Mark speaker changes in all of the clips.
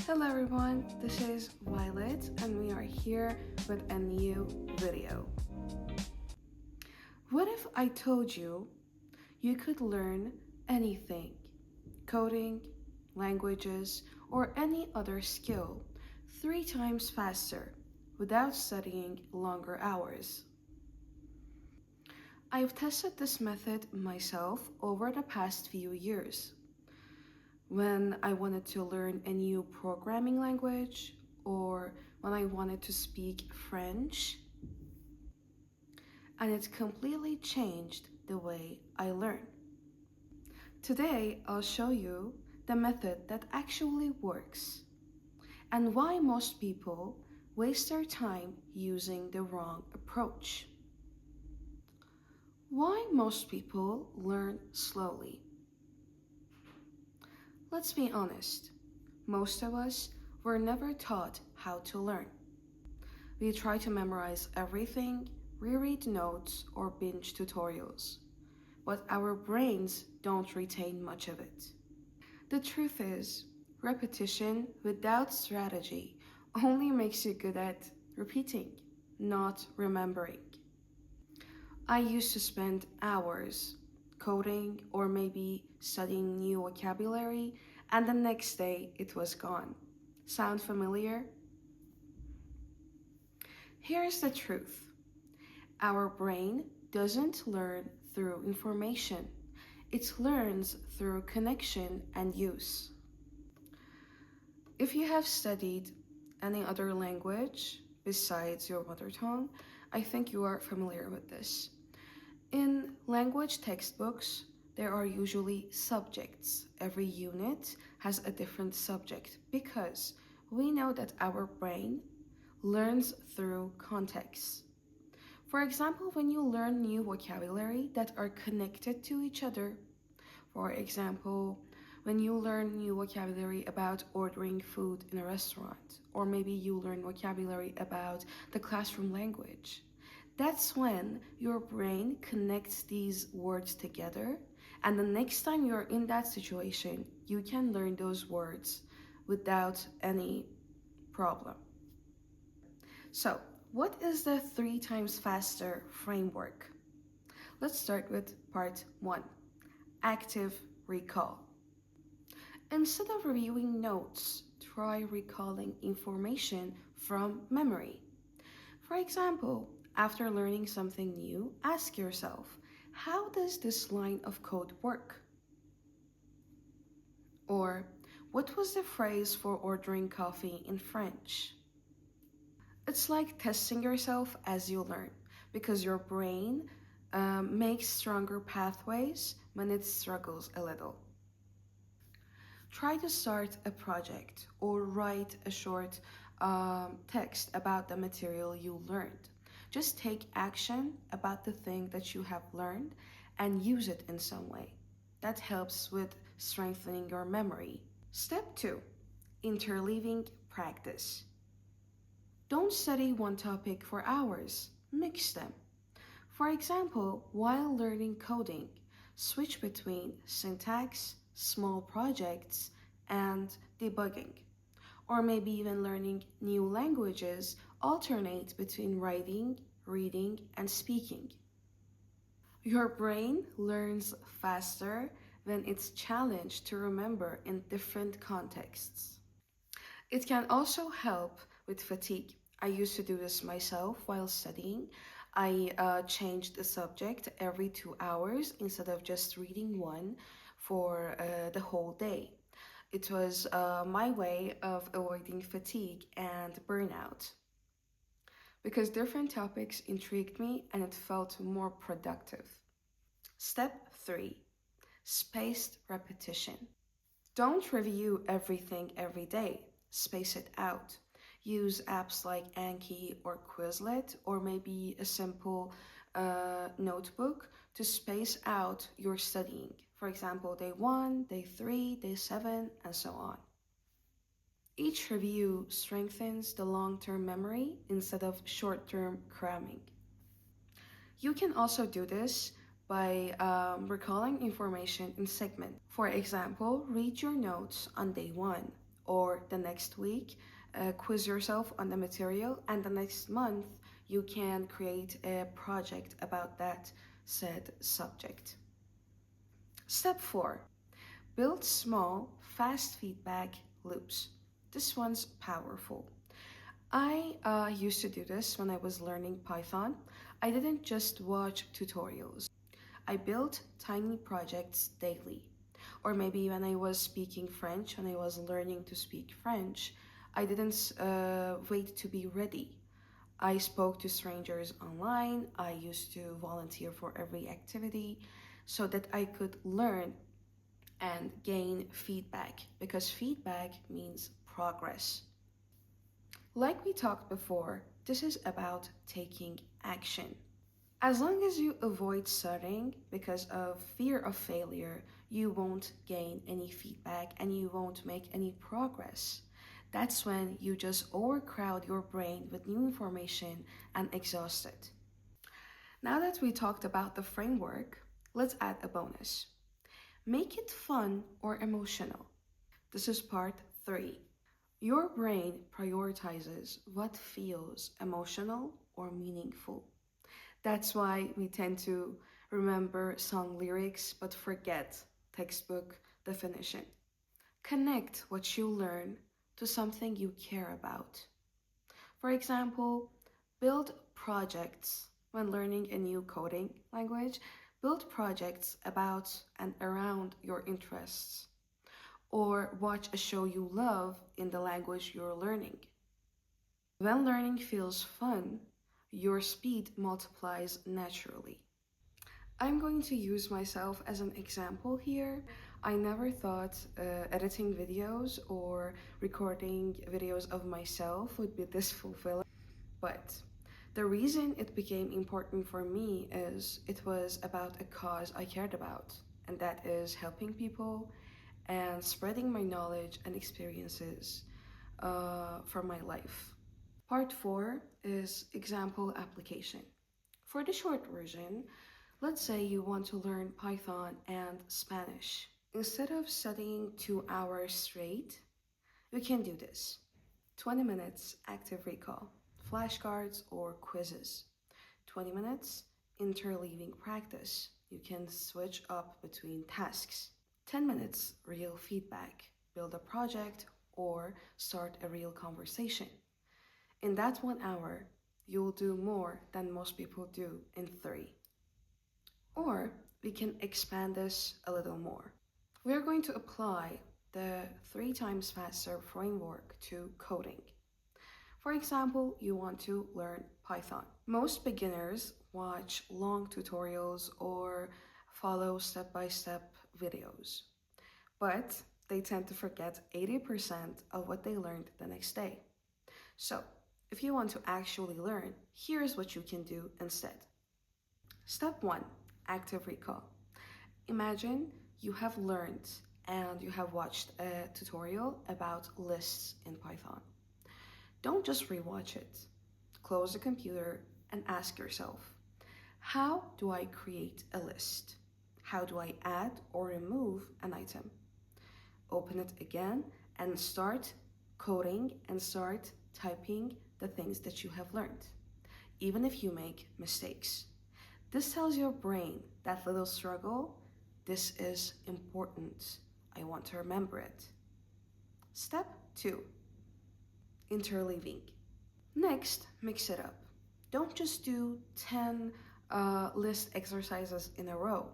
Speaker 1: Hello everyone, this is Violet and we are here with a new video. What if I told you you could learn anything, coding, languages, or any other skill 3 times faster without studying longer hours? I've tested this method myself over the past few years. When I wanted to learn a new programming language or when I wanted to speak French, and it completely changed the way I learn. Today, I'll show you the method that actually works and why most people waste their time using the wrong approach. Why most people learn slowly. Let's be honest, most of us were never taught how to learn. We try to memorize everything, reread notes, or binge tutorials, but our brains don't retain much of it. The truth is, repetition without strategy only makes you good at repeating, not remembering. I used to spend hours coding or maybe studying new vocabulary, and the next day it was gone. Sound familiar? Here's the truth. Our brain doesn't learn through information. It learns through connection and use. If you have studied any other language besides your mother tongue, I think you are familiar with this. In language textbooks, there are usually subjects. Every unit has a different subject because we know that our brain learns through context. For example, when you learn new vocabulary that are connected to each other, for example, when you learn new vocabulary about ordering food in a restaurant, or maybe you learn vocabulary about the classroom language, that's when your brain connects these words together, and the next time you're in that situation, you can learn those words without any problem. So, what is the 3 times faster framework? Let's start with part 1, active recall. Instead of reviewing notes, try recalling information from memory. For example, after learning something new, ask yourself, how does this line of code work? Or, what was the phrase for ordering coffee in French? It's like testing yourself as you learn, because your brain makes stronger pathways when it struggles a little. Try to start a project or write a short text about the material you learned. Just take action about the thing that you have learned and use it in some way. That helps with strengthening your memory. Step 2, interleaving practice. Don't study one topic for hours, mix them. For example, while learning coding, switch between syntax, small projects, and debugging. Or maybe even learning new languages, alternate between writing, reading, and speaking. Your brain learns faster when it's challenged to remember in different contexts. It can also help with fatigue. I used to do this myself while studying. I changed the subject every 2 hours instead of just reading one for the whole day. It was my way of avoiding fatigue and burnout because different topics intrigued me and it felt more productive. Step 3, spaced repetition. Don't review everything every day. Space it out. Use apps like Anki or Quizlet, or maybe a simple notebook to space out your studying. For example, day 1, day 3, day 7, and so on. Each review strengthens the long-term memory instead of short-term cramming. You can also do this by recalling information in segments. For example, read your notes on day 1 or the next week, quiz yourself on the material, and the next month, you can create a project about that said subject. Step 4. Build small, fast feedback loops. This one's powerful. I used to do this when I was learning Python. I didn't just watch tutorials. I built tiny projects daily. Or maybe when I was speaking French, when I was learning to speak French, I didn't wait to be ready. I spoke to strangers online. I used to volunteer for every activity so that I could learn and gain feedback because feedback means progress. Like we talked before, this is about taking action. As long as you avoid studying because of fear of failure, you won't gain any feedback and you won't make any progress. That's when you just overcrowd your brain with new information and exhaust it. Now that we talked about the framework, let's add a bonus. Make it fun or emotional. This is part 3. Your brain prioritizes what feels emotional or meaningful. That's why we tend to remember song lyrics but forget textbook definition. Connect what you learn to something you care about. For example, build projects when learning a new coding language. Build projects about and around your interests. Or watch a show you love in the language you're learning. When learning feels fun, your speed multiplies naturally. I'm going to use myself as an example here. I never thought editing videos or recording videos of myself would be this fulfilling, but the reason it became important for me is it was about a cause I cared about, and that is helping people and spreading my knowledge and experiences from my life. Part 4 is example application. For the short version, let's say you want to learn Python and Spanish. Instead of studying 2 hours straight, you can do this. 20 minutes active recall, flashcards or quizzes. 20 minutes interleaving practice. You can switch up between tasks. 10 minutes real feedback, build a project or start a real conversation. In that 1 hour, you'll do more than most people do in 3. Or we can expand this a little more. We are going to apply the 3 times faster framework to coding. For example, you want to learn Python. Most beginners watch long tutorials or follow step-by-step videos, but they tend to forget 80% of what they learned the next day. So, if you want to actually learn, here's what you can do instead. Step 1. Active recall. Imagine you have learned and you have watched a tutorial about lists in Python. Don't just rewatch it. Close the computer and ask yourself, how do I create a list? How do I add or remove an item? Open it again and start coding and start typing the things that you have learned, even if you make mistakes. This tells your brain that little struggle, this is important. I want to remember it. Step 2. Interleaving. Next, mix it up. Don't just do 10 list exercises in a row.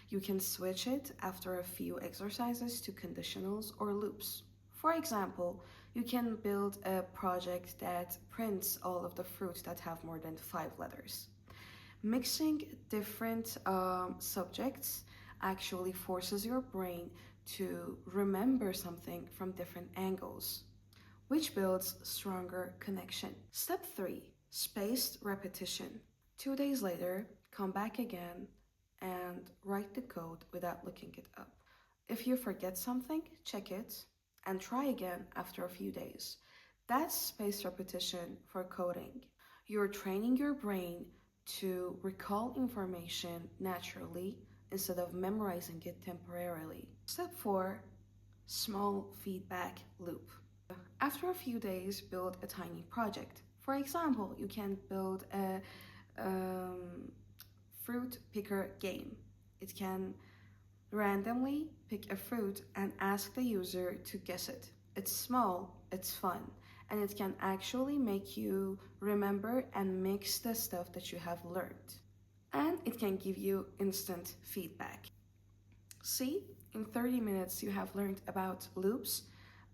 Speaker 1: You can switch it after a few exercises to conditionals or loops. For example, you can build a project that prints all of the fruits that have more than 5 letters. Mixing different subjects actually forces your brain to remember something from different angles, which builds stronger connection. Step 3. Spaced repetition. 2 days later, come back again and write the code without looking it up. If you forget something, check it and try again after a few days. That's spaced repetition for coding. You're training your brain to recall information naturally instead of memorizing it temporarily. Step 4. small feedback loop. After a few days, build a tiny project. For example, you can build a fruit picker game. It can randomly pick a fruit and ask the user to guess it. It's small, it's fun, and it can actually make you remember and mix the stuff that you have learned. And it can give you instant feedback. See, in 30 minutes you have learned about loops,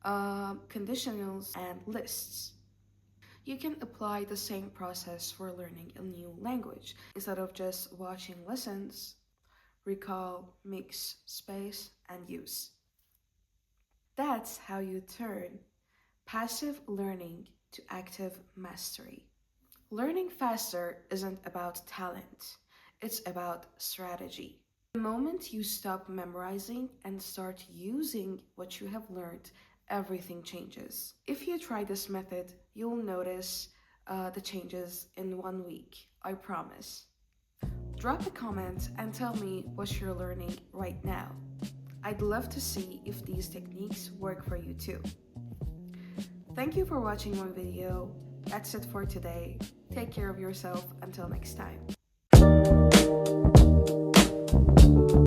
Speaker 1: conditionals, and lists. You can apply the same process for learning a new language. Instead of just watching lessons, recall, mix, space, and use. That's how you turn passive learning to active mastery. Learning faster isn't about talent, it's about strategy. The moment you stop memorizing and start using what you have learned, everything changes. If you try this method, you'll notice the changes in 1 week, I promise. Drop a comment and tell me what you're learning right now. I'd love to see if these techniques work for you too. Thank you for watching my video. That's it for today. Take care of yourself until next time.